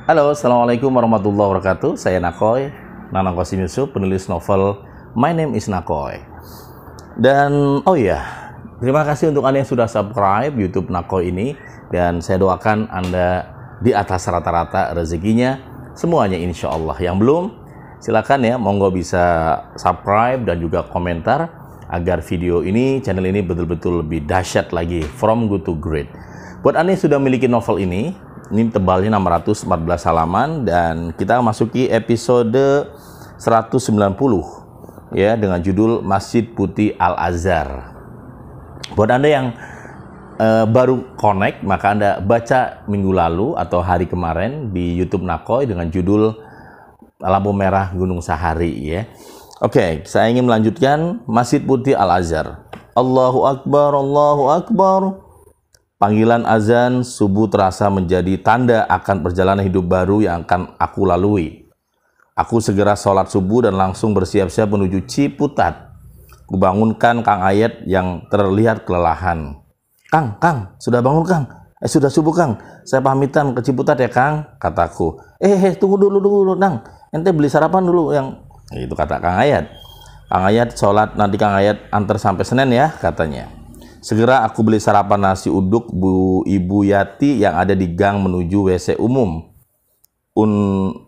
Halo, Assalamualaikum warahmatullahi wabarakatuh. Saya Nakoy, Nanang Qasim Yusuf, penulis novel My Name is Nakoy. Dan terima kasih untuk Anda yang sudah subscribe YouTube Nakoy ini. Dan saya doakan Anda di atas rata-rata rezekinya, semuanya insya Allah. Yang belum, silakan ya, monggo bisa subscribe dan juga komentar agar video ini, channel ini betul-betul lebih dahsyat lagi, from good to great. Buat Anda yang sudah memiliki novel ini tebalnya 614 halaman dan kita masuki episode 190 ya, dengan judul Masjid Putih Al-Azhar. Buat Anda yang baru connect, maka Anda baca minggu lalu atau hari kemarin di YouTube Nakoy dengan judul Lampu Merah Gunung Sahari ya. Oke, saya ingin melanjutkan Masjid Putih Al-Azhar. Allahu Akbar, Allahu Akbar. Panggilan azan subuh terasa menjadi tanda akan perjalanan hidup baru yang akan aku lalui. Aku segera sholat subuh dan langsung bersiap-siap menuju Ciputat. Kubangunkan Kang Ayat yang terlihat kelelahan. Kang, sudah bangun Kang? Sudah subuh Kang, saya pamitan ke Ciputat ya Kang, kataku. Tunggu dulu Nang, ente beli sarapan dulu yang... Itu kata Kang Ayat. Kang Ayat sholat, nanti Kang Ayat antar sampai Senen ya, katanya. Segera aku beli sarapan nasi uduk Bu Ibu Yati yang ada di gang menuju WC umum.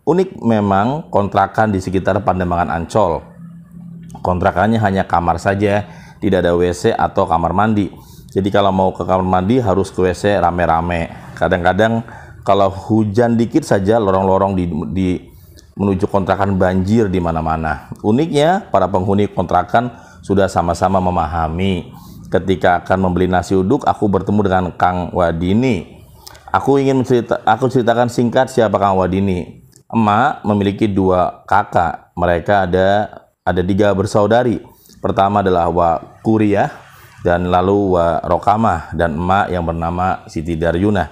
Unik memang kontrakan di sekitar Pademangan Ancol. Kontrakannya hanya kamar saja, tidak ada WC atau kamar mandi. Jadi kalau mau ke kamar mandi harus ke WC rame-rame. Kadang-kadang kalau hujan dikit saja lorong-lorong di menuju kontrakan banjir di mana-mana. Uniknya para penghuni kontrakan sudah sama-sama memahami. Ketika akan membeli nasi uduk, aku bertemu dengan Kang Wadini. Aku ceritakan singkat siapa Kang Wadini. Emak memiliki 2 kakak. Mereka ada 3 bersaudari. Pertama adalah Wa Kuriyah dan lalu Wa Rokamah dan emak yang bernama Siti Daryunah.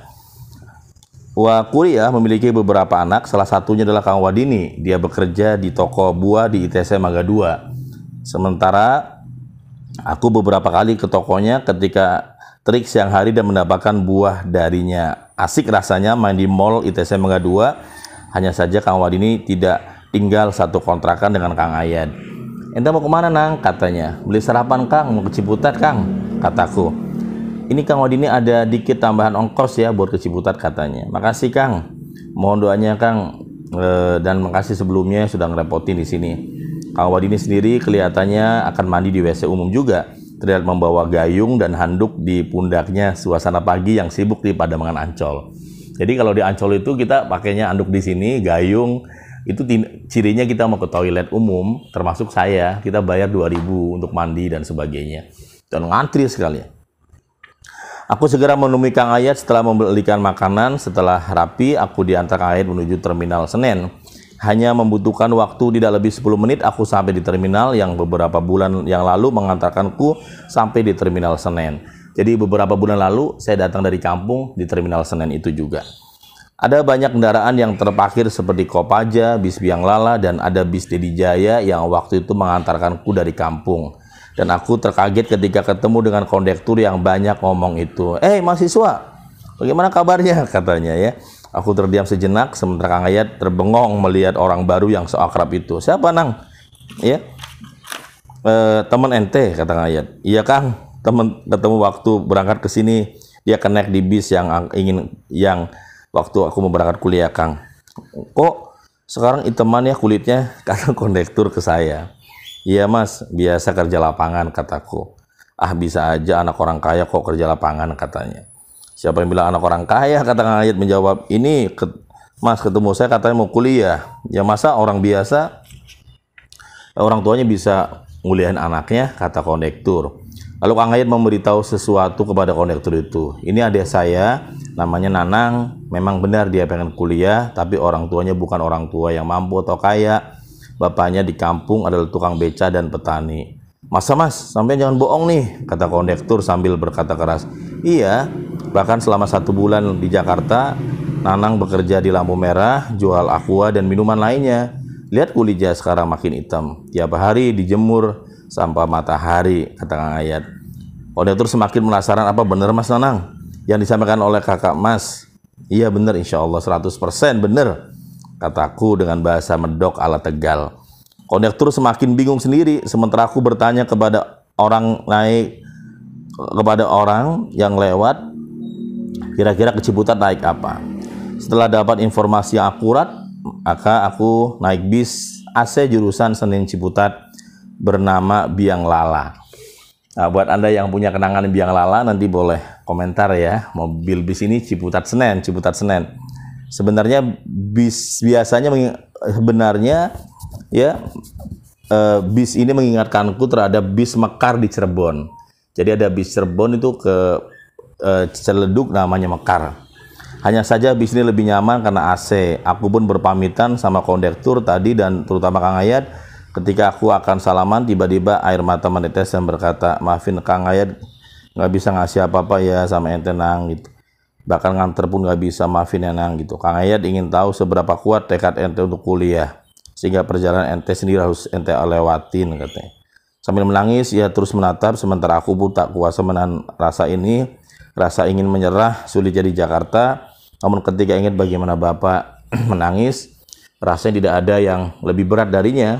Wa Kuriyah memiliki beberapa anak, salah satunya adalah Kang Wadini. Dia bekerja di toko buah di ITC Mangga 2. Sementara aku beberapa kali ke tokonya ketika terik siang hari dan mendapatkan buah darinya. Asik rasanya main di mall ITC Mangga 2. Hanya saja Kang Wadini tidak tinggal satu kontrakan dengan Kang Ayat. Ente mau kemana Nang? Katanya. Beli sarapan Kang, mau ke Ciputat Kang, kataku. Ini Kang Wadini ada dikit tambahan ongkos ya buat ke Ciputat, katanya. Makasih Kang, mohon doanya Kang, dan makasih sebelumnya sudah ngerepotin di sini. Kang Wadini sendiri kelihatannya akan mandi di WC umum juga. Terlihat membawa gayung dan handuk di pundaknya, suasana pagi yang sibuk di Pademangan Ancol. Jadi kalau di Ancol itu kita pakainya handuk di sini, gayung, itu cirinya kita mau ke toilet umum, termasuk saya, kita bayar 2.000 untuk mandi dan sebagainya. Dan ngantri sekali. Aku segera menemui Kang Ayat setelah membelikan makanan. Setelah rapi, aku diantar Kang Ayat menuju Terminal Senen. Hanya membutuhkan waktu tidak lebih 10 menit aku sampai di terminal yang beberapa bulan yang lalu mengantarkanku sampai di Terminal Senen. Jadi beberapa bulan lalu saya datang dari kampung di Terminal Senen itu juga. Ada banyak kendaraan yang terparkir seperti Kopaja, bis Biang Lala, dan ada bis Dedi Jaya yang waktu itu mengantarkanku dari kampung. Dan aku terkaget ketika ketemu dengan kondektur yang banyak ngomong itu. Mahasiswa, bagaimana kabarnya? Katanya ya. Aku terdiam sejenak, sementara Kang Ayat terbengong melihat orang baru yang seakrab itu. Siapa Nang? Ya, teman ente, kata Kang Ayat. Iya Kang, teman ketemu waktu berangkat ke sini. Dia connect di bis yang waktu aku mau berangkat kuliah Kang. Kok sekarang iteman ya kulitnya? Kata kondektur ke saya. Iya Mas, biasa kerja lapangan, kataku. Bisa aja anak orang kaya kok kerja lapangan, katanya. Siapa yang bilang anak orang kaya? Kata Kang Ayat menjawab. Mas ketemu saya katanya mau kuliah. Ya masa orang biasa orang tuanya bisa nguliahin anaknya, kata kondektur. Lalu Kang Ayat memberitahu sesuatu kepada kondektur itu. Ini adik saya, namanya Nanang. Memang benar dia pengen kuliah, tapi orang tuanya bukan orang tua yang mampu atau kaya. Bapaknya di kampung adalah tukang beca dan petani. Masa Mas, sampai jangan bohong nih, kata kondektur sambil berkata keras. Iya, bahkan selama 1 bulan di Jakarta, Nanang bekerja di lampu merah, jual aqua dan minuman lainnya. Lihat kulitnya sekarang makin hitam. Tiap hari dijemur sampai matahari, kata Kang Ayat. Kondektur semakin penasaran, apa benar Mas Nanang yang disampaikan oleh kakak Mas? Iya bener, insya Allah 100% bener, kataku dengan bahasa medok ala Tegal. Kondektur semakin bingung sendiri, sementara aku bertanya kepada orang yang lewat, kira-kira ke Ciputat naik apa. Setelah dapat informasi yang akurat, maka aku naik bis AC jurusan Senen Ciputat bernama Biang Lala. Nah, buat Anda yang punya kenangan Biang Lala, nanti boleh komentar ya. Mobil bis ini Ciputat Senen. Sebenarnya bis biasanya bis ini mengingatkanku terhadap bis Mekar di Cirebon. Jadi ada bis Cirebon itu ke Ciledug namanya Mekar. Hanya saja bis ini lebih nyaman karena AC. Aku pun berpamitan sama kondektur tadi dan terutama Kang Ayat. Ketika aku akan salaman, tiba-tiba air mata menetes dan berkata, maafin Kang Ayat, nggak bisa ngasih apa-apa ya sama ente nang gitu. Bahkan nganter pun nggak bisa, maafin ya nang gitu. Kang Ayat ingin tahu seberapa kuat tekad ente untuk kuliah, sehingga perjalanan ente sendiri harus ente lewatin katanya. Sambil menangis, ia terus menatap, sementara aku pun tak kuasa menahan rasa ingin menyerah, sulitnya di Jakarta. Namun ketika ingat bagaimana Bapak menangis, rasanya tidak ada yang lebih berat darinya,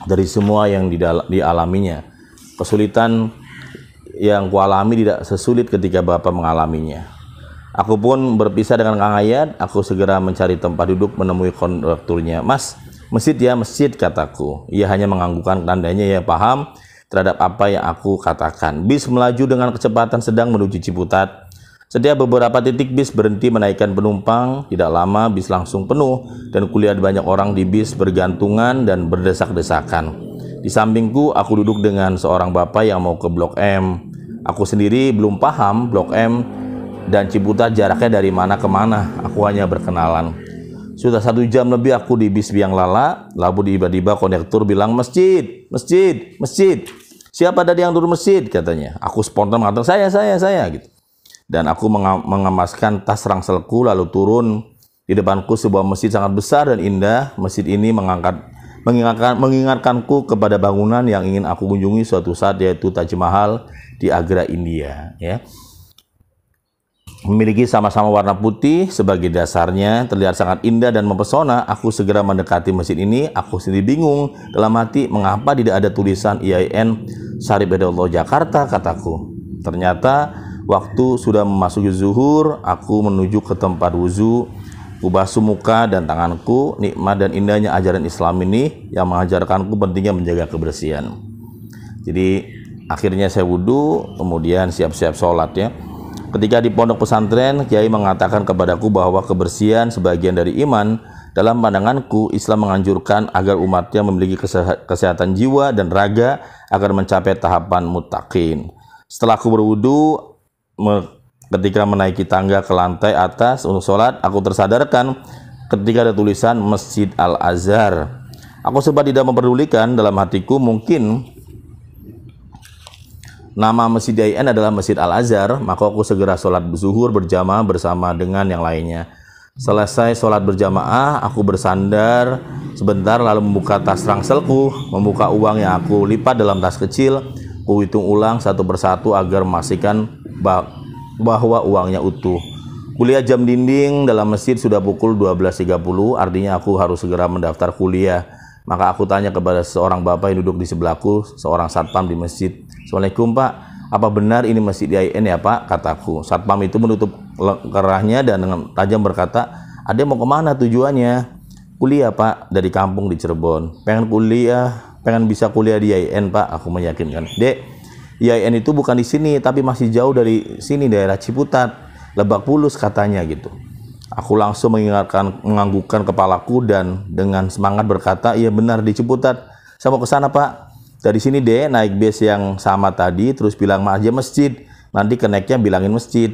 dari semua yang dialaminya. Kesulitan yang kualami tidak sesulit ketika Bapak mengalaminya. Aku pun berpisah dengan Kang Ayat. Aku segera mencari tempat duduk menemui kondukturnya. Mas, masjid ya, masjid, kataku. Ia hanya menganggukkan tandanya ya paham terhadap apa yang aku katakan. Bis melaju dengan kecepatan sedang menuju Ciputat. Setiap beberapa titik bis berhenti menaikkan penumpang. Tidak lama bis langsung penuh dan kulihat banyak orang di bis bergantungan dan berdesak-desakan. Di sampingku aku duduk dengan seorang bapak yang mau ke Blok M. Aku sendiri belum paham Blok M dan Ciputat jaraknya dari mana ke mana. Aku hanya berkenalan. Sudah 1 jam lebih aku di bis Biang Lala, lalu tiba-tiba kondektur bilang masjid. Siapa tadi yang turun masjid, katanya. Aku spontan mengatakan saya gitu. Dan aku mengemaskan tas rangselku lalu turun. Di depanku sebuah masjid sangat besar dan indah. Masjid ini mengingatkanku kepada bangunan yang ingin aku kunjungi suatu saat, yaitu Taj Mahal di Agra, India ya. Memiliki sama-sama warna putih sebagai dasarnya, terlihat sangat indah dan mempesona. Aku segera mendekati masjid ini. Aku sendiri bingung dalam hati, mengapa tidak ada tulisan IAIN Syarif Hidayatullah Jakarta, kataku. Ternyata waktu sudah memasuki zuhur, aku menuju ke tempat wudhu. Kubasuh muka dan tanganku. Nikmat dan indahnya ajaran Islam ini yang mengajarkanku pentingnya menjaga kebersihan. Jadi akhirnya saya wudhu, kemudian siap-siap sholat ya. Ketika di pondok pesantren, Kiai mengatakan kepadaku bahwa kebersihan sebagian dari iman. Dalam pandanganku, Islam menganjurkan agar umatnya memiliki kesehatan jiwa dan raga agar mencapai tahapan muttaqin. Setelah aku berwudu, ketika menaiki tangga ke lantai atas untuk sholat, aku tersadarkan ketika ada tulisan Masjid Al-Azhar. Aku sempat tidak memperdulikan, dalam hatiku mungkin nama Masjid IAIN adalah Masjid Al-Azhar, maka aku segera sholat zuhur berjamaah bersama dengan yang lainnya. Selesai sholat berjamaah, aku bersandar sebentar lalu membuka tas rangselku, membuka uang yang aku lipat dalam tas kecil. Ku hitung ulang satu persatu agar memastikan bahwa uangnya utuh. Kuliah jam dinding dalam masjid sudah pukul 12.30, artinya aku harus segera mendaftar kuliah. Maka aku tanya kepada seorang bapak yang duduk di sebelahku, seorang satpam di masjid. Assalamualaikum Pak, apa benar ini Masjid IAIN ya Pak? Kataku. Satpam itu menutup kerahnya dan dengan tajam berkata, adek mau kemana tujuannya? Kuliah Pak, dari kampung di Cirebon. Pengen bisa kuliah di IAIN Pak, aku meyakinkan. Dek, IAIN itu bukan di sini, tapi masih jauh dari sini, daerah Ciputat, Lebak Bulus katanya gitu. Aku langsung menganggukkan kepalaku dan dengan semangat berkata, iya benar di Ciputat. Saya mau ke sana Pak. Dari sini deh naik bis yang sama tadi, terus bilang aja masjid. Nanti kenaiknya bilangin masjid.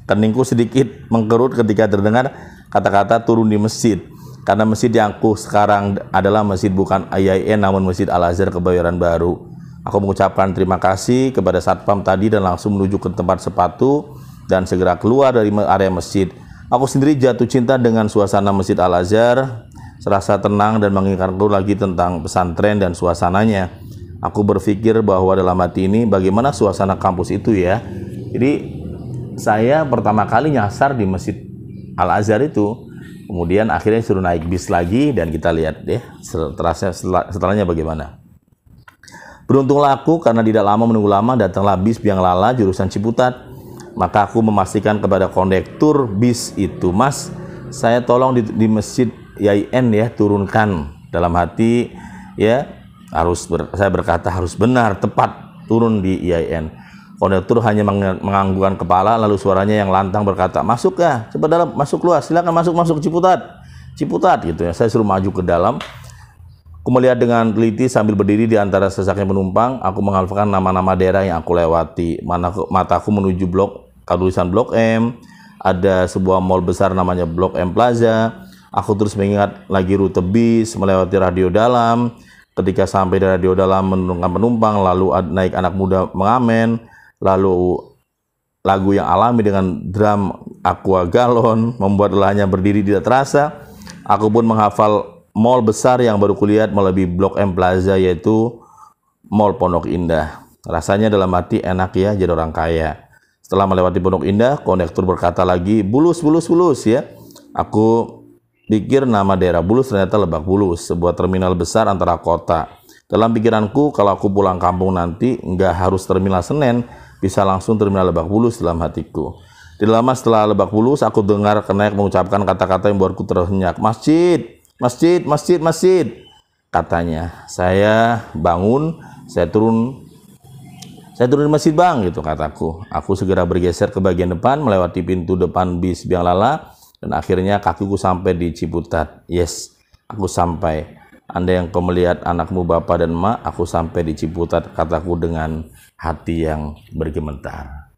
Keningku sedikit mengkerut ketika terdengar kata-kata turun di masjid. Karena masjid yang aku sekarang adalah masjid bukan IAIN namun Masjid Al-Azhar Kebayoran Baru. Aku mengucapkan terima kasih kepada satpam tadi dan langsung menuju ke tempat sepatu dan segera keluar dari area masjid. Aku sendiri jatuh cinta dengan suasana Masjid Al-Azhar, serasa tenang dan mengingatku lagi tentang pesantren dan suasananya. Aku berpikir bahwa dalam hati ini bagaimana suasana kampus itu ya. Jadi saya pertama kali nyasar di Masjid Al-Azhar itu. Kemudian akhirnya suruh naik bis lagi dan kita lihat deh setelahnya bagaimana. Beruntunglah aku karena tidak lama menunggu lama datanglah bis Biang Lala jurusan Ciputat. Maka aku memastikan kepada kondektur bis itu, "Mas, saya tolong di masjid YIN ya, turunkan." Dalam hati ya, saya berkata harus benar, tepat turun di YIN. Kondektur hanya menganggukkan kepala, lalu suaranya yang lantang berkata, "Masuk ya, cepat dalam, masuk keluar, silakan masuk Ciputat gitu ya." Saya suruh maju ke dalam. Aku melihat dengan teliti sambil berdiri di antara sesaknya penumpang. Aku menghafalkan nama-nama daerah yang aku lewati. Mataku menuju tulisan Blok M. Ada sebuah mall besar namanya Blok M Plaza. Aku terus mengingat lagi rute bis, melewati radio dalam. Ketika sampai di radio dalam menurunkan penumpang, lalu naik anak muda mengamen. Lalu lagu yang alami dengan drum aqua galon membuat lelahnya berdiri tidak terasa. Aku pun menghafal mall besar yang baru kulihat melebihi Blok M Plaza, yaitu Mall Pondok Indah. Rasanya dalam hati enak ya jadi orang kaya. Setelah melewati Pondok Indah, kondektur berkata lagi, bulus ya. Aku pikir nama daerah Bulus, ternyata Lebak Bulus, sebuah terminal besar antara kota. Dalam pikiranku, kalau aku pulang kampung nanti, nggak harus terminal Senen, bisa langsung terminal Lebak Bulus dalam hatiku. Tidak lama setelah Lebak Bulus, aku dengar kenaik mengucapkan kata-kata yang membuatku terhenyak. Masjid, katanya. Saya bangun, saya turun di masjid bang, gitu kataku. Aku segera bergeser ke bagian depan, melewati pintu depan bis Biang Lala, dan akhirnya kakiku sampai di Ciputat. Yes, aku sampai. Anda yang kau melihat anakmu bapak dan emak, aku sampai di Ciputat, kataku dengan hati yang bergemetar.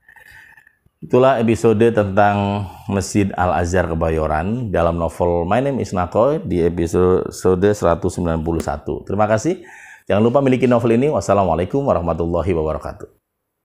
Itulah episode tentang Masjid Al-Azhar Kebayoran dalam novel My Name is Nakoy di episode 191. Terima kasih. Jangan lupa miliki novel ini. Wassalamualaikum warahmatullahi wabarakatuh.